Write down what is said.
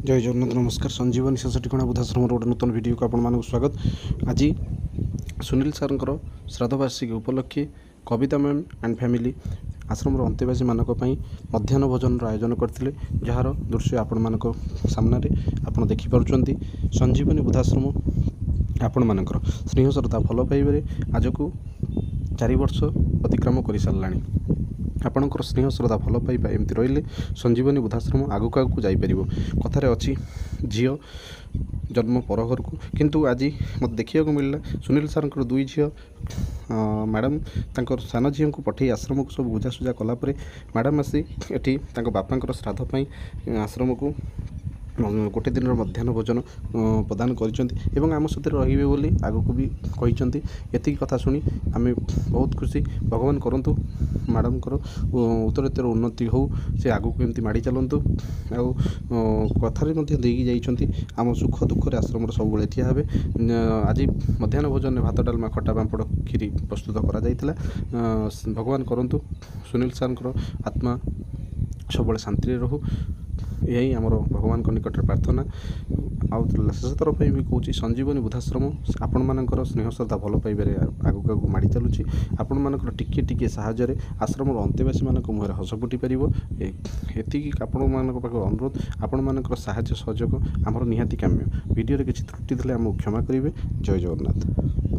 जय जगन्नाथ नमस्कार। संजीवनी शिशुटिकणा वृद्धाश्रम गोटे नूतन वीडियो को आपण स्वागत। आज सुनील सर श्राद्धवार्षिकी उपलक्षे Kavita ma'am and family ashram अंतेवासी मानक मध्याह्न भोजन आयोजन करते, जार दृश्य आपण मान सामने आप देखिपुंट। संजीवनी वृद्धाश्रम आपण मानकर स्नेह श्रद्धा भल पाइबारे आज को 4 वर्ष अतिक्रम कर सारा। आपणकर स्नेह श्रद्धा भल पाइबा एमती रही संजीवनी वृद्धाश्रम आगक आगक जापर। कथार अच्छी झी जन्म पर घर को, किंतु आज मत देखा मिलला सुनील सर 2 झी मैडम सान झी को पठे आश्रम को सब बुझासुझा कलापर मैडम आसी एटी बापा श्राद्ध आश्रम को गोटे दिन मध्याह्न भोजन प्रदान कर आम सहित रे बोली आगक भी कहते। ये कथा शुणी आम बहुत खुशी। भगवान करंतु मैडम उत्तरोत्तर उन्नति हो, से आगक एमती माड़ी चलतु। कथार देकी आम सुख दुख आश्रम सब ठिया हे। आज मध्याह्न भोजन भात डालमा खटा पांपड़ खीरी प्रस्तुत करा। भगवान करंतु सुनील सर आत्मा सब शांति रहू, यही आमर भगवान निकट प्रार्थना। शेष तरफ भी कौच संजीवनी वृद्धाश्रम आपण मानकर स्नेह श्रद्धा भल पाइबारे आगक आगक माड़ी चलुची। आपण मानकर टिके टिके साहाय्य आश्रम अंतेवासी मान मुहर हस फुटी पार। एति आपण मान अनुरोध, आपण मानकर साहाय्य सहयोग आमर निहाती काम्य। वीडियो किसी त्रुटि थे आमको क्षमा करेंगे। जय जगन्नाथ।